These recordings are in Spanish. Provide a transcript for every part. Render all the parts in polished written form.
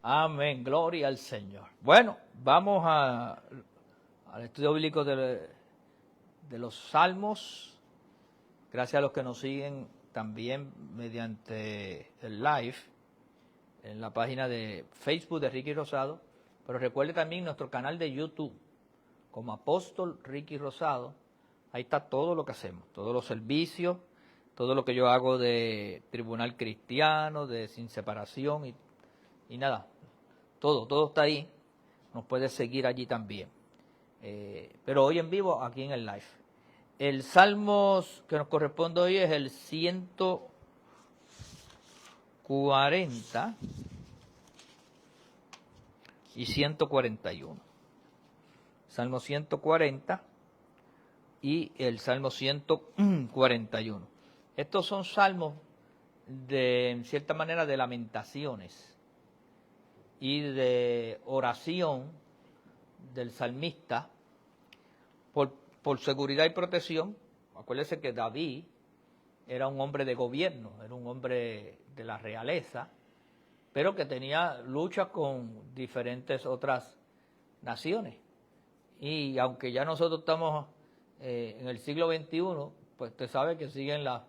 Amén, gloria al Señor. Bueno, vamos al estudio bíblico de los Salmos. Gracias a los que nos siguen también mediante el live en la página de Facebook de Ricky Rosado. Pero recuerde también nuestro canal de YouTube como Apóstol Ricky Rosado. Ahí está todo lo que hacemos, todos los servicios, todo lo que yo hago de tribunal cristiano, de sin separación y nada. Todo está ahí, nos puede seguir allí también. Pero hoy en vivo, aquí en el live. El Salmo que nos corresponde hoy es el 140 y 141. Salmo 140 y el Salmo 141. Estos son salmos en cierta manera, de lamentaciones y de oración del salmista por seguridad y protección. Acuérdense que David era un hombre de gobierno, era un hombre de la realeza, pero que tenía luchas con diferentes otras naciones. Y aunque ya nosotros estamos en el siglo XXI, pues usted sabe que siguen las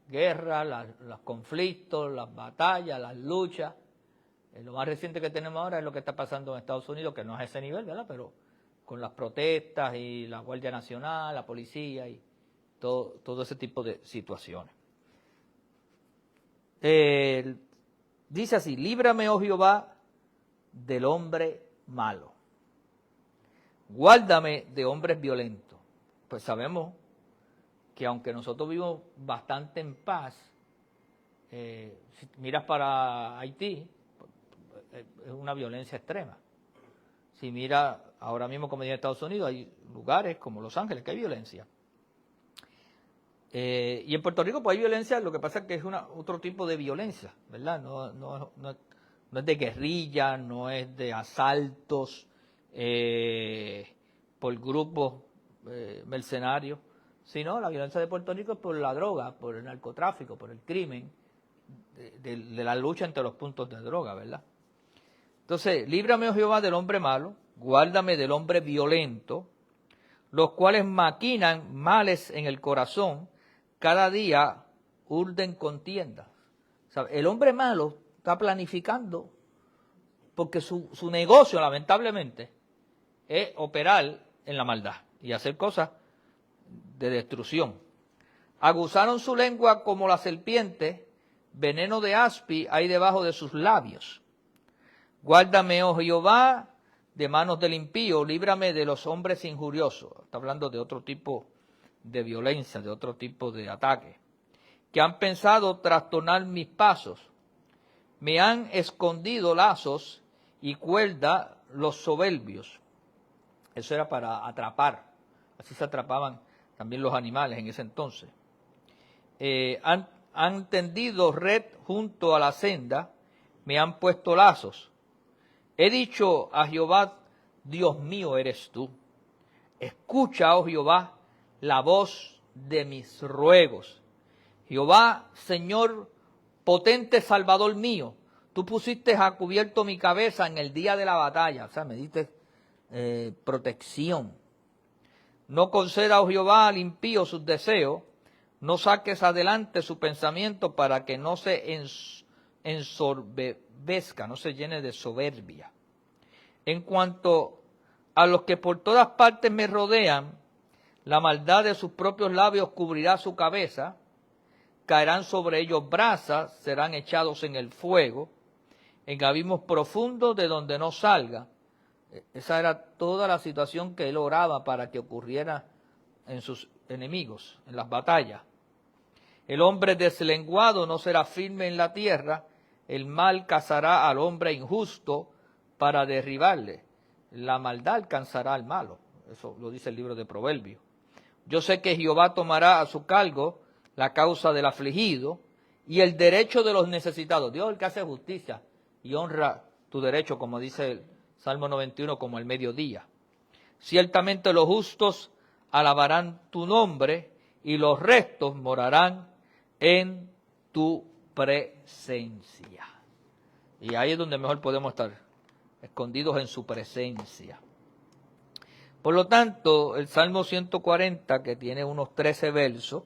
guerras, los conflictos, las batallas, las luchas. Lo más reciente que tenemos ahora es lo que está pasando en Estados Unidos, que no es a ese nivel, ¿verdad? Pero con las protestas y la Guardia Nacional, la policía y todo ese tipo de situaciones. Dice así: líbrame, oh Jehová, del hombre malo. Guárdame de hombres violentos. Pues sabemos que aunque nosotros vivimos bastante en paz, si miras para Haití, es una violencia extrema. Si mira ahora mismo, como en Estados Unidos, hay lugares como Los Ángeles que hay violencia. Y en Puerto Rico pues hay violencia, lo que pasa es que es otro tipo de violencia, ¿verdad? No es de guerrilla, no es de asaltos por grupos mercenarios, sino la violencia de Puerto Rico es por la droga, por el narcotráfico, por el crimen, de la lucha entre los puntos de droga, ¿verdad? Entonces, líbrame, oh Jehová, del hombre malo, guárdame del hombre violento, los cuales maquinan males en el corazón, cada día urden contiendas. O sea, el hombre malo está planificando, porque su negocio, lamentablemente, es operar en la maldad y hacer cosas de destrucción. Aguzaron su lengua como la serpiente, veneno de aspi hay debajo de sus labios. Guárdame, oh Jehová, de manos del impío, líbrame de los hombres injuriosos. Está hablando de otro tipo de violencia, de otro tipo de ataque. Que han pensado trastornar mis pasos. Me han escondido lazos y cuerda los soberbios. Eso era para atrapar. Así se atrapaban también los animales en ese entonces. Han tendido red junto a la senda, me han puesto lazos. He dicho a Jehová, Dios mío eres tú. Escucha, oh Jehová, la voz de mis ruegos. Jehová, Señor, potente Salvador mío, tú pusiste a cubierto mi cabeza en el día de la batalla. O sea, me diste protección. No conceda, oh Jehová, al impío sus deseos, no saques adelante su pensamiento para que no se ensoberbezca, no se llene de soberbia. En cuanto a los que por todas partes me rodean, la maldad de sus propios labios cubrirá su cabeza, caerán sobre ellos brasas, serán echados en el fuego, en abismos profundos de donde no salga. Esa era toda la situación que él oraba para que ocurriera en sus enemigos, en las batallas. El hombre deslenguado no será firme en la tierra, el mal cazará al hombre injusto para derribarle. La maldad alcanzará al malo. Eso lo dice el libro de Proverbios. Yo sé que Jehová tomará a su cargo la causa del afligido y el derecho de los necesitados. Dios es el que hace justicia y honra tu derecho, como dice el Salmo 91, como el mediodía. Ciertamente los justos alabarán tu nombre y los rectos morarán en tu presencia. Y ahí es donde mejor podemos estar, escondidos en su presencia. Por lo tanto, el Salmo 140, que tiene unos 13 versos,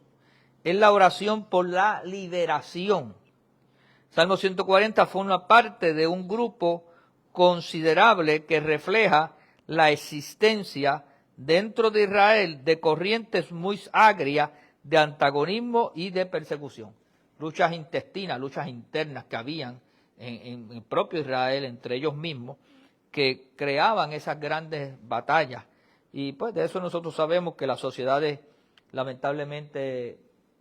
es la oración por la liberación. Salmo 140 forma parte de un grupo considerable que refleja la existencia dentro de Israel de corrientes muy agrias de antagonismo y de persecución. Luchas intestinas, luchas internas que habían en el propio Israel, entre ellos mismos, que creaban esas grandes batallas. Y pues de eso nosotros sabemos que las sociedades, lamentablemente,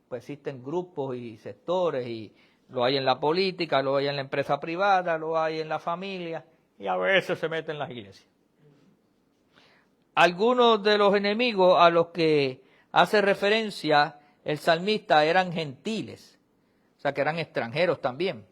pues existen grupos y sectores, y lo hay en la política, lo hay en la empresa privada, lo hay en la familia, y a veces se mete en las iglesias. Algunos de los enemigos a los que hace referencia el salmista eran gentiles, o sea que eran extranjeros también,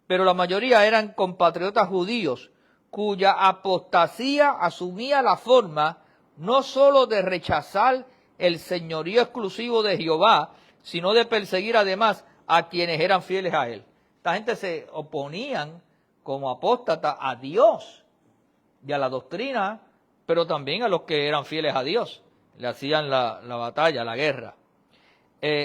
pero la mayoría eran compatriotas judíos, cuya apostasía asumía la forma no solo de rechazar el señorío exclusivo de Jehová, sino de perseguir además a quienes eran fieles a él. Esta gente se oponían como apóstatas a Dios y a la doctrina, pero también a los que eran fieles a Dios. Le hacían la batalla, la guerra.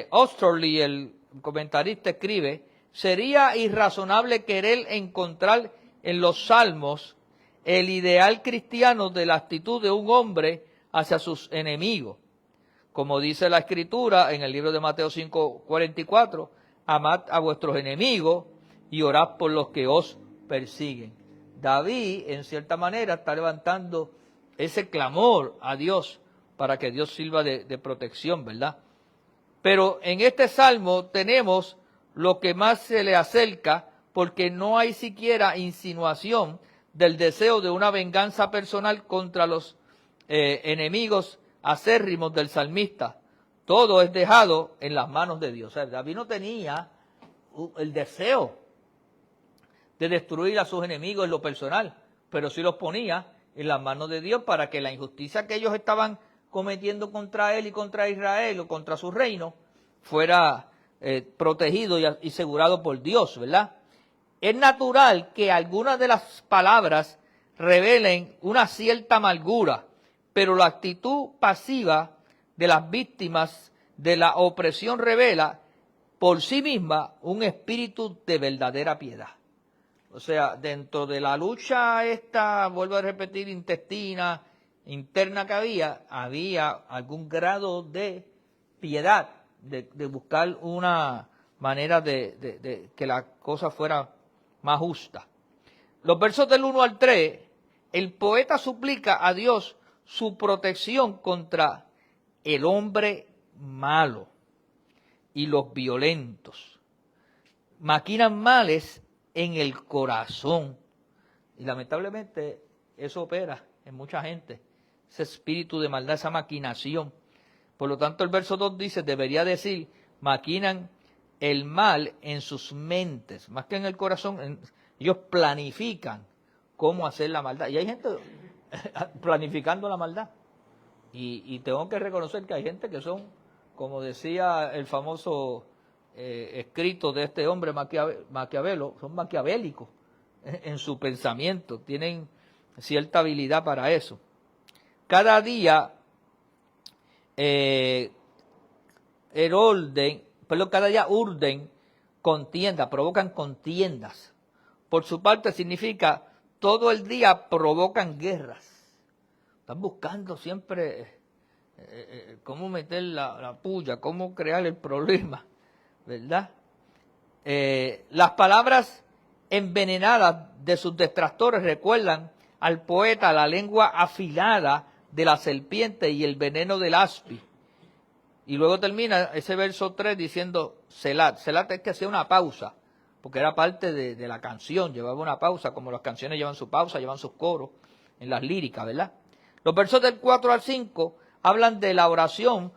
Osterley, el comentarista, escribe: sería irrazonable querer encontrar en los salmos el ideal cristiano de la actitud de un hombre hacia sus enemigos. Como dice la Escritura en el libro de Mateo 5:44, amad a vuestros enemigos y orad por los que os persiguen. David, en cierta manera, está levantando ese clamor a Dios para que Dios sirva de protección, ¿verdad? Pero en este salmo tenemos lo que más se le acerca, porque no hay siquiera insinuación del deseo de una venganza personal contra los enemigos acérrimos del salmista. Todo es dejado en las manos de Dios. O sea, David no tenía el deseo de destruir a sus enemigos en lo personal, pero sí los ponía en las manos de Dios para que la injusticia que ellos estaban cometiendo contra él y contra Israel o contra su reino fuera protegido y asegurado por Dios, ¿verdad? Es natural que algunas de las palabras revelen una cierta amargura, pero la actitud pasiva de las víctimas de la opresión revela por sí misma un espíritu de verdadera piedad. O sea, dentro de la lucha esta, vuelvo a repetir, interna que había algún grado de piedad, de buscar una manera de que la cosa fuera más justa. Los versos del 1 al 3, el poeta suplica a Dios su protección contra el hombre malo y los violentos. Maquinan males en el corazón. Y lamentablemente eso opera en mucha gente, ese espíritu de maldad, esa maquinación. Por lo tanto, el verso 2 dice, debería decir, maquinan el mal en sus mentes, más que en el corazón. Ellos planifican cómo hacer la maldad. Y hay gente planificando la maldad. Y tengo que reconocer que hay gente que son, como decía el famoso escrito de este hombre Maquiavelo, son maquiavélicos en su pensamiento, tienen cierta habilidad para eso. Cada día cada día urden contienda, provocan contiendas. Por su parte significa todo el día provocan guerras. Están buscando siempre cómo meter la puya, cómo crear el problema, ¿verdad? Las palabras envenenadas de sus detractores recuerdan al poeta la lengua afilada de la serpiente y el veneno del aspi. Y luego termina ese verso 3 diciendo Selat. Selat es que hacía una pausa, porque era parte de la canción, llevaba una pausa, como las canciones llevan su pausa, llevan sus coros en las líricas, ¿verdad? Los versos del 4 al 5 hablan de la oración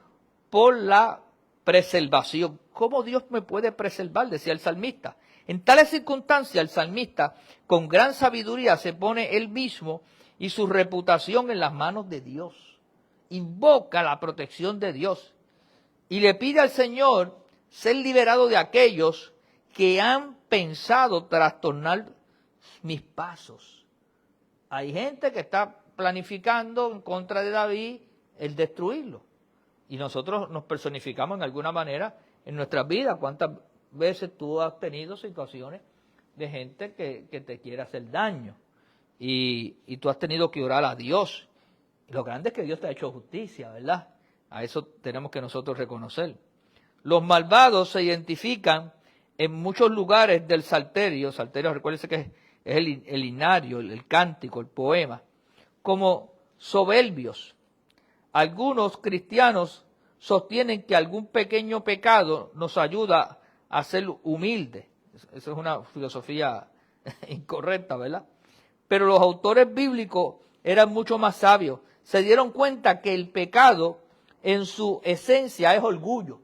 por la preservación. ¿Cómo Dios me puede preservar?, decía el salmista. En tales circunstancias, el salmista, con gran sabiduría, se pone él mismo y su reputación en las manos de Dios. Invoca la protección de Dios y le pide al Señor ser liberado de aquellos que han pensado trastornar mis pasos. Hay gente que está planificando en contra de David el destruirlo. Y nosotros nos personificamos en alguna manera en nuestras vidas. ¿Cuántas veces tú has tenido situaciones de gente que te quiere hacer daño? Y tú has tenido que orar a Dios. Y lo grande es que Dios te ha hecho justicia, ¿verdad? A eso tenemos que nosotros reconocer. Los malvados se identifican en muchos lugares del Salterio. Salterio, recuérdense que es el himnario, el cántico, el poema, como soberbios. Algunos cristianos sostienen que algún pequeño pecado nos ayuda a ser humildes. Esa es una filosofía incorrecta, ¿verdad? Pero los autores bíblicos eran mucho más sabios. Se dieron cuenta que el pecado en su esencia es orgullo.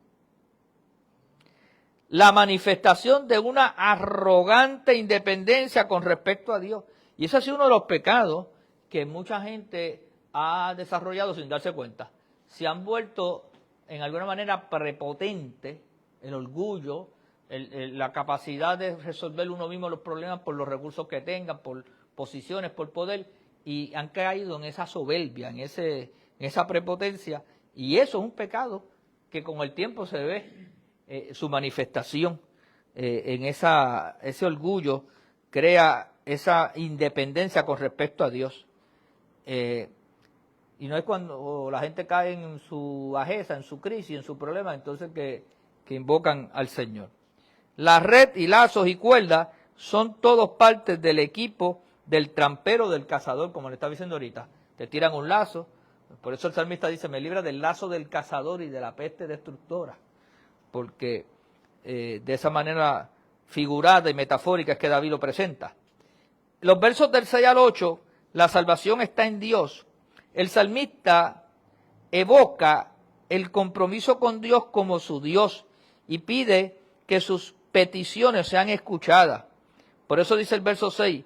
La manifestación de una arrogante independencia con respecto a Dios. Y ese ha sido uno de los pecados que mucha gente ha desarrollado sin darse cuenta. Se han vuelto en alguna manera prepotentes, el orgullo, la capacidad de resolver uno mismo los problemas por los recursos que tengan, por posiciones, por poder, y han caído en esa soberbia, en esa prepotencia, y eso es un pecado que con el tiempo se ve su manifestación en ese orgullo, crea esa independencia con respecto a Dios. Y no es cuando la gente cae en su bajeza, en su crisis, en su problema, entonces que invocan al Señor. La red y lazos y cuerdas son todos partes del equipo del trampero, del cazador, como le estaba diciendo ahorita. Te tiran un lazo, por eso el salmista dice, me libra del lazo del cazador y de la peste destructora, porque de esa manera figurada y metafórica es que David lo presenta. Los versos del 6 al 8, la salvación está en Dios. El salmista evoca el compromiso con Dios como su Dios y pide que sus peticiones sean escuchadas. Por eso dice el verso 6,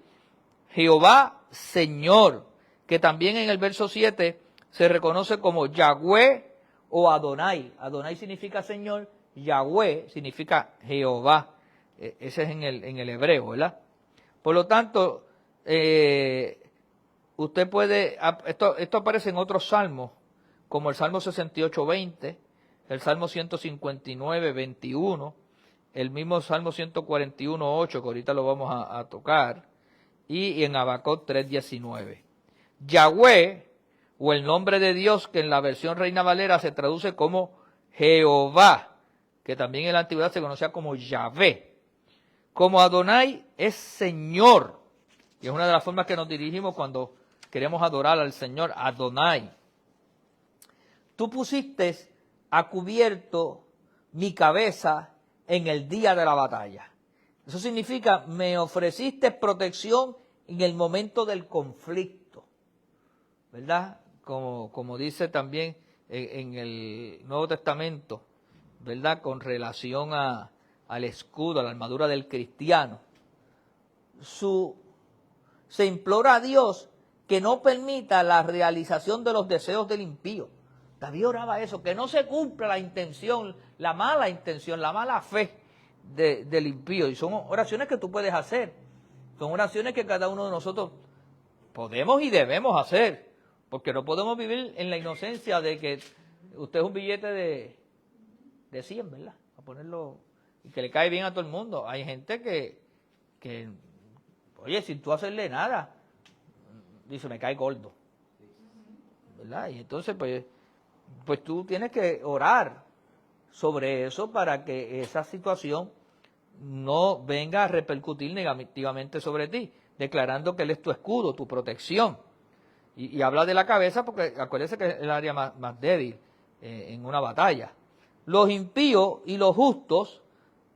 Jehová Señor, que también en el verso 7 se reconoce como Yahweh o Adonai. Adonai significa Señor, Yahweh significa Jehová. Ese es en el hebreo, ¿verdad? Por lo tanto, usted puede, esto aparece en otros salmos, como el Salmo 68:20, el Salmo 159:21, el mismo Salmo 141:8, que ahorita lo vamos a tocar, y en Habacuc 3:19. Yahweh, o el nombre de Dios, que en la versión Reina Valera se traduce como Jehová, que también en la antigüedad se conocía como Yahvé. Como Adonai es Señor, y es una de las formas que nos dirigimos cuando queremos adorar al Señor, Adonai. Tú pusiste a cubierto mi cabeza en el día de la batalla. Eso significa, me ofreciste protección en el momento del conflicto, ¿verdad? Como dice también en el Nuevo Testamento, ¿verdad? Con relación al escudo, a la armadura del cristiano. Se implora a Dios que no permita la realización de los deseos del impío. David oraba eso, que no se cumpla la intención, la mala intención, la mala fe del impío. Y son oraciones que tú puedes hacer. Son oraciones que cada uno de nosotros podemos y debemos hacer. Porque no podemos vivir en la inocencia de que usted es un billete de 100, ¿verdad? A ponerlo, y que le cae bien a todo el mundo. Hay gente que oye, sin tú hacerle nada, dice, me cae gordo, ¿verdad? Y entonces, pues tú tienes que orar sobre eso para que esa situación no venga a repercutir negativamente sobre ti, declarando que Él es tu escudo, tu protección. Y habla de la cabeza porque acuérdense que es el área más débil en una batalla. Los impíos y los justos,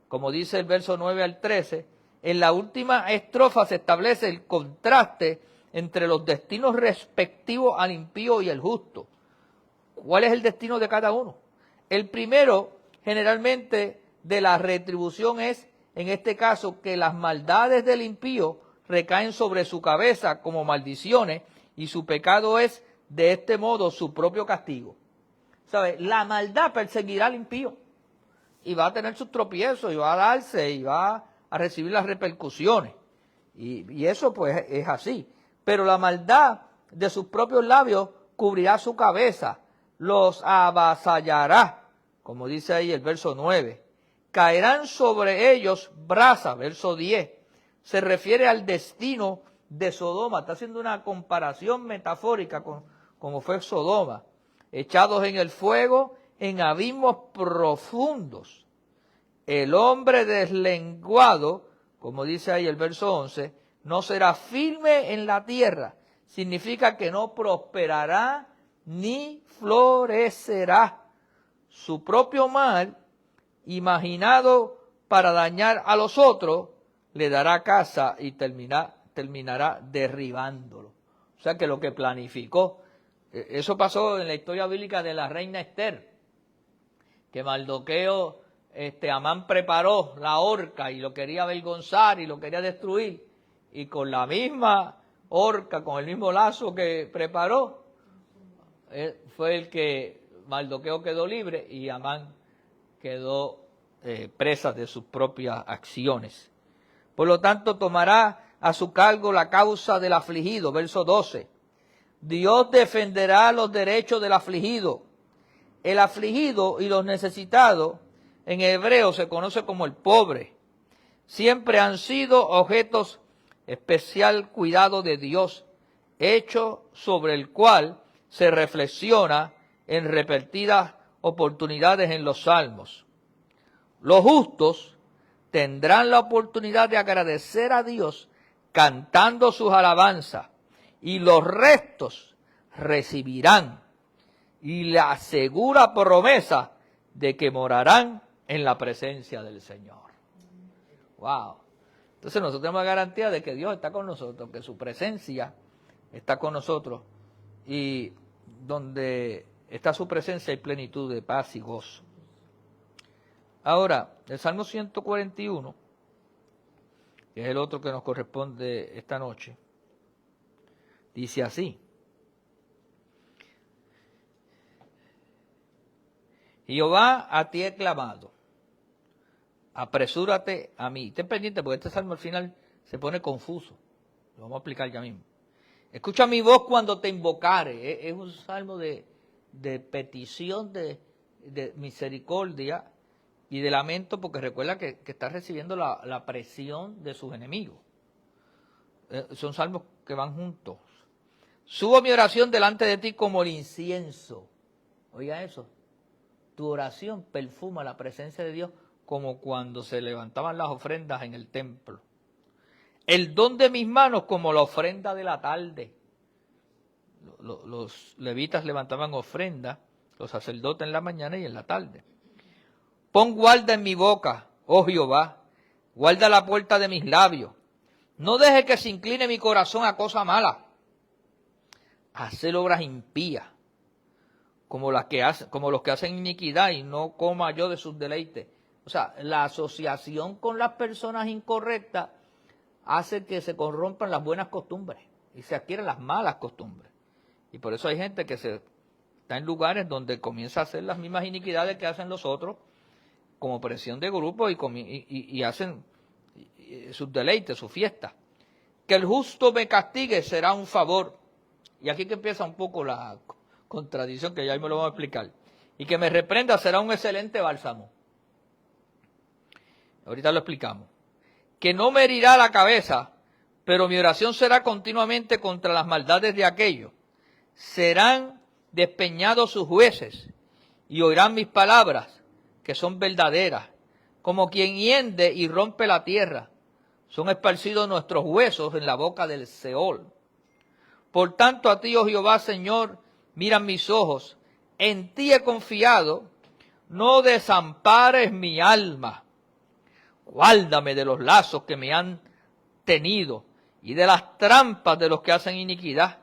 como dice el verso 9 al 13, en la última estrofa se establece el contraste entre los destinos respectivos al impío y el justo. ¿Cuál es el destino de cada uno? El primero, generalmente, de la retribución es, en este caso, que las maldades del impío recaen sobre su cabeza como maldiciones y su pecado es, de este modo, su propio castigo. ¿Sabe? La maldad perseguirá al impío y va a tener sus tropiezos y va a darse y va a recibir las repercusiones. Y eso pues es así. Pero la maldad de sus propios labios cubrirá su cabeza, los avasallará, como dice ahí el verso 9. Caerán sobre ellos brasas, verso 10. Se refiere al destino de Sodoma. Está haciendo una comparación metafórica con como fue Sodoma. Echados en el fuego, en abismos profundos. El hombre deslenguado, como dice ahí el verso 11, no será firme en la tierra. Significa que no prosperará ni florecerá. Su propio mal, imaginado para dañar a los otros, le dará casa y terminará derribándolo. O sea que lo que planificó, eso pasó en la historia bíblica de la reina Esther, que Mardoqueo, Amán preparó la horca y lo quería avergonzar y lo quería destruir, y con la misma horca, con el mismo lazo que preparó, fue el que Mardoqueo quedó libre y Amán quedó presa de sus propias acciones. Por lo tanto, tomará a su cargo la causa del afligido, verso 12. Dios defenderá los derechos del afligido. El afligido y los necesitados, en hebreo se conoce como el pobre, siempre han sido objetos especial cuidado de Dios, hecho sobre el cual se reflexiona en repetidas oportunidades en los salmos. Los justos tendrán la oportunidad de agradecer a Dios cantando sus alabanzas, y los restos recibirán y la segura promesa de que morarán en la presencia del Señor. ¡Wow! Entonces nosotros tenemos la garantía de que Dios está con nosotros, que su presencia está con nosotros, y donde está su presencia hay plenitud de paz y gozo. Ahora, el Salmo 141, que es el otro que nos corresponde esta noche, dice así: Jehová, a ti he clamado, apresúrate a mí. Estén pendientes porque este salmo al final se pone confuso. Lo vamos a explicar ya mismo. Escucha mi voz cuando te invocare. Es un salmo de petición de misericordia y de lamento, porque recuerda que está recibiendo la presión de sus enemigos. Son salmos que van juntos. Subo mi oración delante de ti como el incienso. Oiga eso. Tu oración perfuma la presencia de Dios como cuando se levantaban las ofrendas en el templo. El don de mis manos como la ofrenda de la tarde. Los levitas levantaban ofrendas, los sacerdotes en la mañana y en la tarde. Pon guarda en mi boca, oh Jehová, guarda la puerta de mis labios. No deje que se incline mi corazón a cosa mala. Hacer obras impías, como los que hacen iniquidad, y no coma yo de sus deleites. O sea, la asociación con las personas incorrectas hace que se corrompan las buenas costumbres y se adquieren las malas costumbres. Y por eso hay gente que está en lugares donde comienza a hacer las mismas iniquidades que hacen los otros, como presión de grupo, y hacen sus deleites, sus fiestas. Que el justo me castigue será un favor. Y aquí que empieza un poco la contradicción, que ya me lo vamos a explicar. Y que me reprenda será un excelente bálsamo. Ahorita lo explicamos. Que no me herirá la cabeza, pero mi oración será continuamente contra las maldades de aquellos. Serán despeñados sus jueces y oirán mis palabras, que son verdaderas. Como quien hiende y rompe la tierra, son esparcidos nuestros huesos en la boca del Seol. Por tanto, a ti, oh Jehová, Señor, miran mis ojos, en ti he confiado, no desampares mi alma. Guárdame de los lazos que me han tenido y de las trampas de los que hacen iniquidad.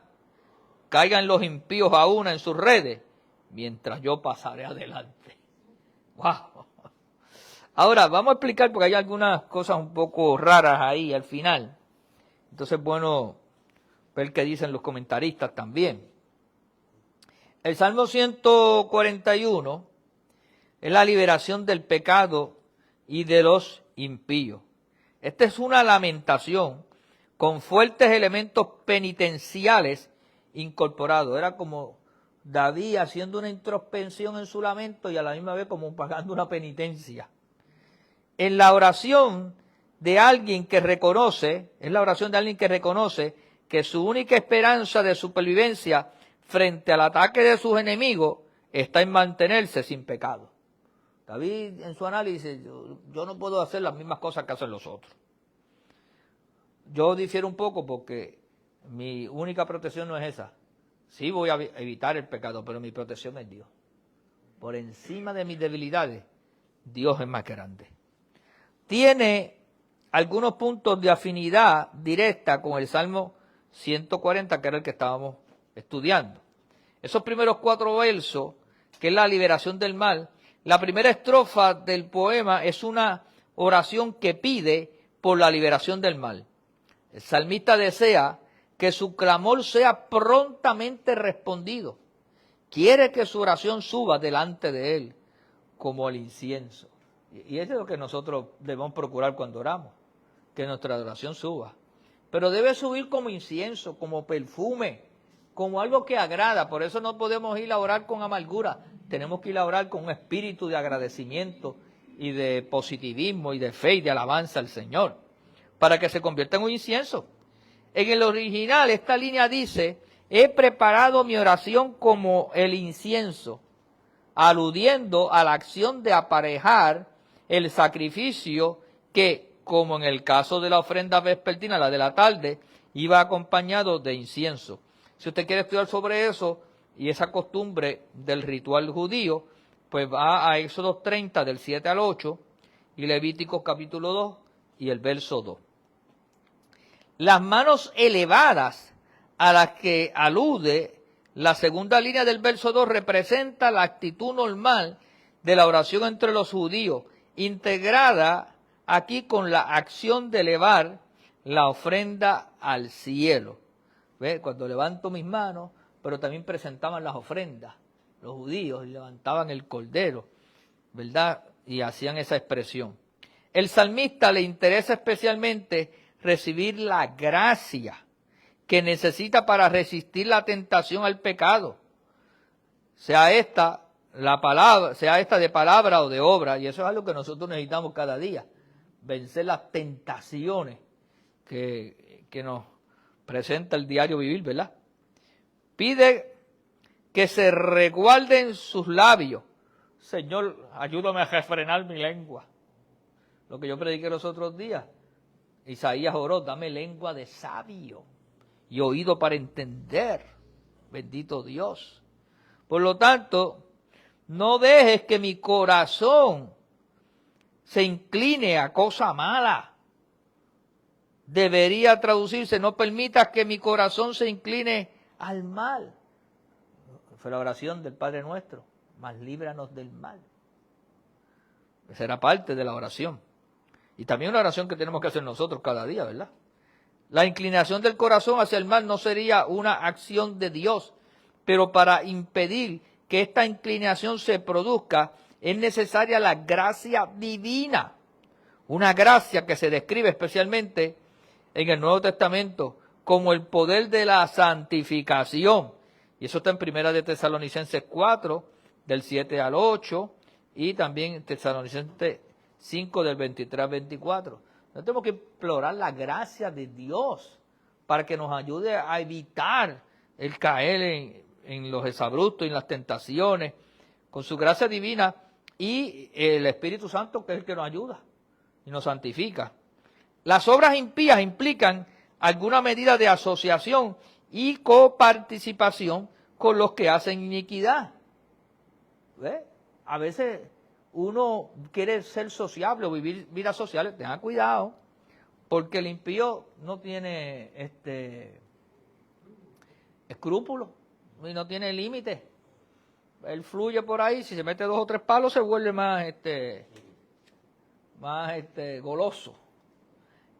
Caigan los impíos a una en sus redes, mientras yo pasaré adelante. ¡Wow! Ahora, vamos a explicar, porque hay algunas cosas un poco raras ahí al final. Entonces, bueno, ver qué dicen los comentaristas también. El Salmo 141 es la liberación del pecado y de los impíos. Esta es una lamentación con fuertes elementos penitenciales incorporados. Era como David haciendo una introspección en su lamento y a la misma vez como pagando una penitencia. En la oración de alguien que reconoce, es la oración de alguien que reconoce que su única esperanza de supervivencia frente al ataque de sus enemigos está en mantenerse sin pecado. David en su análisis, yo no puedo hacer las mismas cosas que hacen los otros. Yo difiero un poco porque mi única protección no es esa. Sí voy a evitar el pecado, pero mi protección es Dios. Por encima de mis debilidades, Dios es más grande. Tiene algunos puntos de afinidad directa con el Salmo 140, que era el que estábamos estudiando. Esos primeros 4 versos, que es la liberación del mal, la primera estrofa del poema es una oración que pide por la liberación del mal. El salmista desea que su clamor sea prontamente respondido. Quiere que su oración suba delante de él como el incienso. Y eso es lo que nosotros debemos procurar cuando oramos, que nuestra adoración suba. Pero debe subir como incienso, como perfume, como algo que agrada. Por eso no podemos ir a orar con amargura. Tenemos que ir a orar con un espíritu de agradecimiento y de positivismo y de fe y de alabanza al Señor, para que se convierta en un incienso. En el original esta línea dice, he preparado mi oración como el incienso, aludiendo a la acción de aparejar el sacrificio que, como en el caso de la ofrenda vespertina, la de la tarde, iba acompañado de incienso. Si usted quiere estudiar sobre eso y esa costumbre del ritual judío, pues va a Éxodo 30 del 7 al 8 y Levíticos capítulo 2 y el verso 2. Las manos elevadas a las que alude la segunda línea del verso 2 representa la actitud normal de la oración entre los judíos, integrada aquí con la acción de elevar la ofrenda al cielo. ¿Ve? Cuando levanto mis manos, pero también presentaban las ofrendas. Los judíos levantaban el cordero, ¿verdad? Y hacían esa expresión. El salmista le interesa especialmente recibir la gracia que necesita para resistir la tentación al pecado, sea esta de palabra o de obra, y eso es algo que nosotros necesitamos cada día, vencer las tentaciones que nos presenta el diario vivir, ¿verdad? Pide que se resguarden sus labios. Señor, ayúdame a refrenar mi lengua. Lo que yo prediqué los otros días. Isaías oró, dame lengua de sabio y oído para entender. Bendito Dios. Por lo tanto, no dejes que mi corazón se incline a cosa mala. Debería traducirse, no permitas que mi corazón se incline al mal. Fue la oración del Padre Nuestro, mas líbranos del mal. Esa era parte de la oración. Y también una oración que tenemos que hacer nosotros cada día, ¿verdad? La inclinación del corazón hacia el mal no sería una acción de Dios, pero para impedir que esta inclinación se produzca es necesaria la gracia divina. Una gracia que se describe especialmente en el Nuevo Testamento como el poder de la santificación. Y eso está en Primera de Tesalonicenses 4, del 7 al 8, y también en Tesalonicenses 5, del 23 al 24. Nosotros tenemos que implorar la gracia de Dios para que nos ayude a evitar el caer en los exabruptos y en las tentaciones, con su gracia divina y el Espíritu Santo, que es el que nos ayuda y nos santifica. Las obras impías implican alguna medida de asociación y coparticipación con los que hacen iniquidad. ¿Ve? A veces uno quiere ser sociable o vivir vidas sociales, tenga cuidado, porque el impío no tiene escrúpulos y no tiene límites. Él fluye por ahí, si se mete 2 o 3 palos se vuelve más goloso.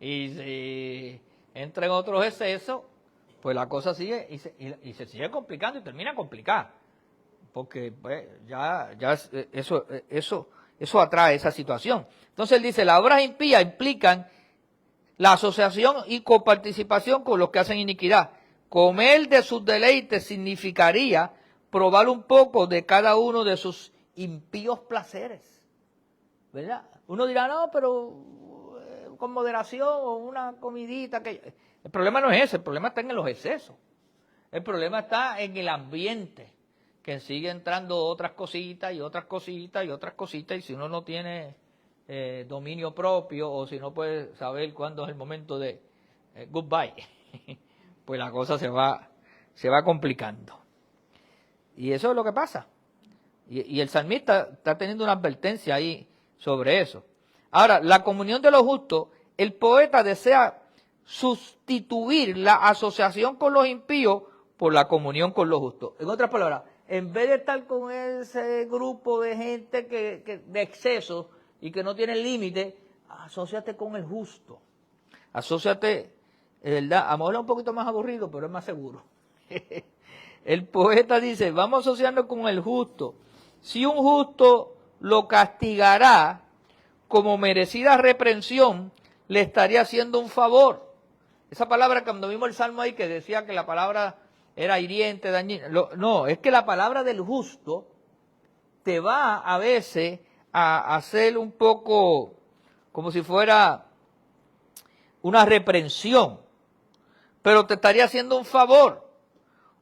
Y si entra en otros excesos, pues la cosa sigue y se sigue complicando y termina complicada. Porque pues, ya eso atrae esa situación. Entonces él dice, las obras impías implican la asociación y coparticipación con los que hacen iniquidad. Comer de sus deleites significaría probar un poco de cada uno de sus impíos placeres, ¿verdad? Uno dirá, no, pero con moderación o una comidita. El problema no es ese, el problema está en los excesos. El problema está en el ambiente, que sigue entrando otras cositas y otras cositas y otras cositas, y si uno no tiene dominio propio o si no puede saber cuándo es el momento de goodbye, pues la cosa se va complicando. Y eso es lo que pasa. Y el salmista está teniendo una advertencia ahí sobre eso. Ahora, la comunión de los justos, el poeta desea sustituir la asociación con los impíos por la comunión con los justos. En otras palabras, en vez de estar con ese grupo de gente que de exceso y que no tiene límite, asóciate con el justo. Asóciate, ¿verdad? A lo mejor es un poquito más aburrido, pero es más seguro. El poeta dice, vamos a asociarnos con el justo. Si un justo lo castigará como merecida reprensión, le estaría haciendo un favor. Esa palabra, cuando vimos el salmo ahí que decía que la palabra era hiriente, dañina, no, es que la palabra del justo te va a veces a hacer un poco como si fuera una reprensión, pero te estaría haciendo un favor.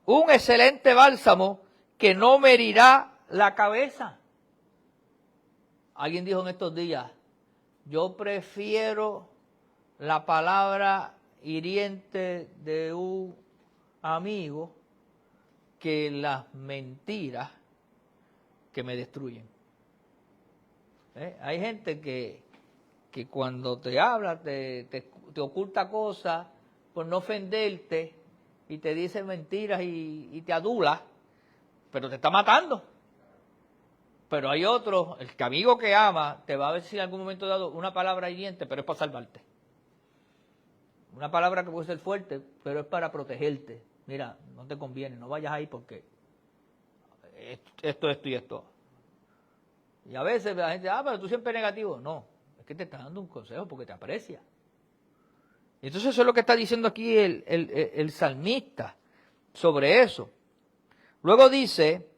Un excelente bálsamo que no me herirá la cabeza. Alguien dijo en estos días, yo prefiero la palabra hiriente de un amigo que las mentiras que me destruyen. Hay gente que cuando te habla te oculta cosas por no ofenderte y te dice mentiras y te adula, pero te está matando. Pero hay otros, el amigo que ama te va a decir en algún momento dado una palabra hiriente, pero es para salvarte. Una palabra que puede ser fuerte, pero es para protegerte. Mira, no te conviene, no vayas ahí porque esto y esto. Y a veces la gente, pero tú siempre negativo. No, es que te está dando un consejo porque te aprecia. Y entonces eso es lo que está diciendo aquí el salmista sobre eso. Luego dice,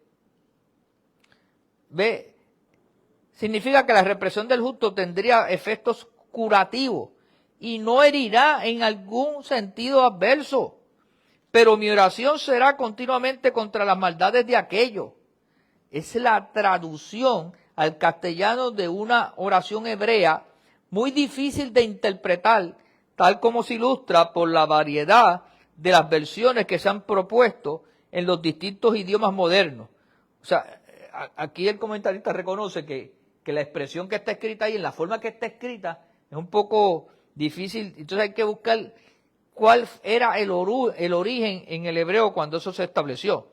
significa que la represión del justo tendría efectos curativos y no herirá en algún sentido adverso, pero mi oración será continuamente contra las maldades de aquellos. Es la traducción al castellano de una oración hebrea muy difícil de interpretar, tal como se ilustra por la variedad de las versiones que se han propuesto en los distintos idiomas modernos. O sea, aquí el comentarista reconoce que la expresión que está escrita ahí, en la forma que está escrita, es un poco difícil. Entonces hay que buscar cuál era el origen en el hebreo cuando eso se estableció.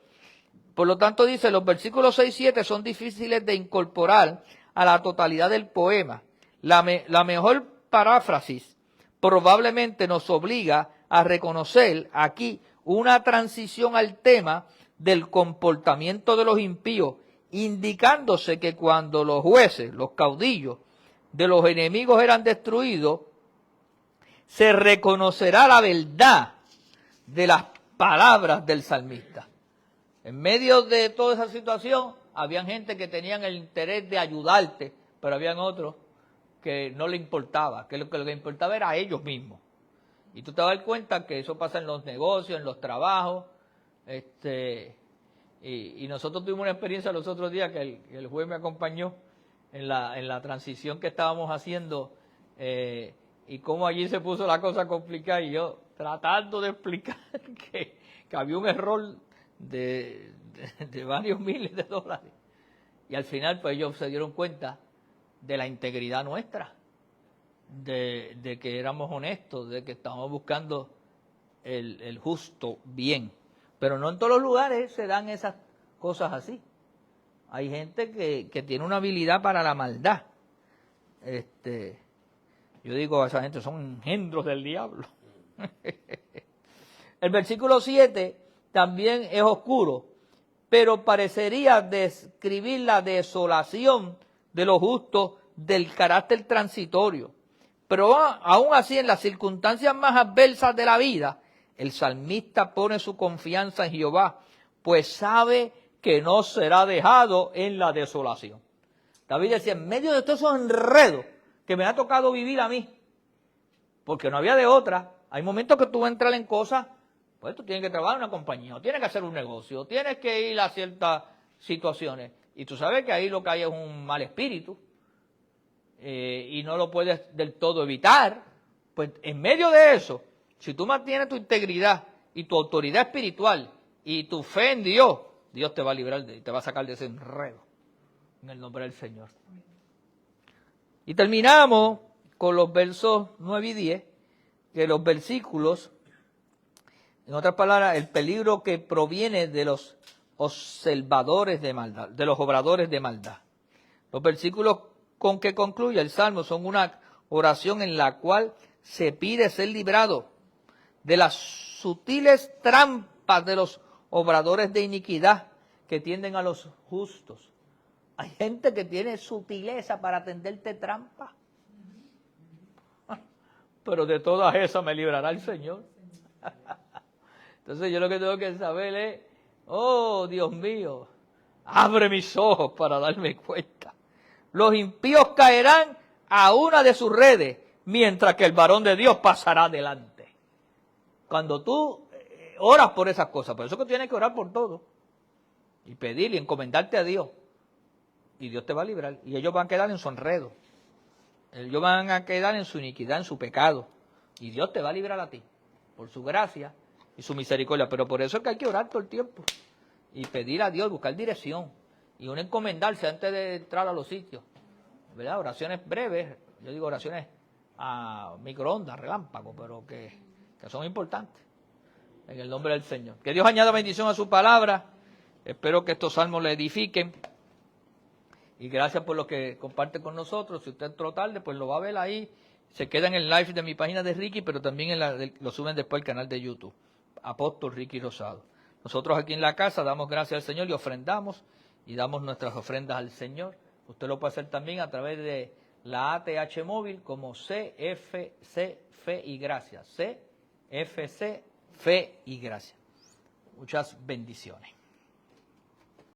Por lo tanto dice, los versículos 6 y 7 son difíciles de incorporar a la totalidad del poema. La mejor paráfrasis probablemente nos obliga a reconocer aquí una transición al tema del comportamiento de los impíos, indicándose que cuando los jueces, los caudillos de los enemigos eran destruidos, se reconocerá la verdad de las palabras del salmista. En medio de toda esa situación, habían gente que tenían el interés de ayudarte, pero habían otros que no le importaba, que lo que le importaba era a ellos mismos. Y tú te das cuenta que eso pasa en los negocios, en los trabajos. Y nosotros tuvimos una experiencia los otros días que el juez me acompañó en la transición que estábamos haciendo y cómo allí se puso la cosa complicada y yo tratando de explicar que había un error de varios miles de dólares. Y al final pues ellos se dieron cuenta de la integridad nuestra, de que éramos honestos, de que estábamos buscando el justo bien. Pero no en todos los lugares se dan esas cosas así. Hay gente que tiene una habilidad para la maldad. Yo digo a esa gente, son engendros del diablo. El versículo 7 también es oscuro, pero parecería describir la desolación de los justos del carácter transitorio. Pero aún así, en las circunstancias más adversas de la vida, el salmista pone su confianza en Jehová, pues sabe que no será dejado en la desolación. David decía, en medio de todos esos enredos que me ha tocado vivir a mí, porque no había de otra, hay momentos que tú vas a entrar en cosas, pues tú tienes que trabajar en una compañía, o tienes que hacer un negocio, o tienes que ir a ciertas situaciones, y tú sabes que ahí lo que hay es un mal espíritu, y no lo puedes del todo evitar. Pues en medio de eso, si tú mantienes tu integridad y tu autoridad espiritual y tu fe en Dios, Dios te va a librar te va a sacar de ese enredo en el nombre del Señor. Y terminamos con los versos 9 y 10, que los versículos, en otras palabras, el peligro que proviene de los observadores de maldad, de los obradores de maldad. Los versículos con que concluye el Salmo son una oración en la cual se pide ser librado de las sutiles trampas de los obradores de iniquidad que tienden a los justos. Hay gente que tiene sutileza para tenderte trampa. Pero de todas esas me librará el Señor. Entonces yo lo que tengo que saber es, oh Dios mío, abre mis ojos para darme cuenta. Los impíos caerán a una de sus redes, mientras que el varón de Dios pasará adelante. Cuando tú oras por esas cosas, por eso que tienes que orar por todo, y pedir y encomendarte a Dios, y Dios te va a librar, y ellos van a quedar en su enredo, ellos van a quedar en su iniquidad, en su pecado, y Dios te va a librar a ti, por su gracia y su misericordia. Pero por eso es que hay que orar todo el tiempo, y pedir a Dios, buscar dirección, y uno encomendarse antes de entrar a los sitios, ¿verdad? Oraciones breves, yo digo oraciones a microondas, relámpago, pero que son importantes, en el nombre del Señor. Que Dios añada bendición a su palabra, espero que estos salmos le edifiquen, y gracias por lo que comparte con nosotros. Si usted entró tarde, pues lo va a ver ahí, se queda en el live de mi página de Ricky, pero también lo suben después al canal de YouTube, Apóstol Ricky Rosado. Nosotros aquí en la casa damos gracias al Señor y ofrendamos, y damos nuestras ofrendas al Señor. Usted lo puede hacer también a través de la ATH móvil como CFC Fe y Gracia. CFC Fe y Gracia. Muchas bendiciones.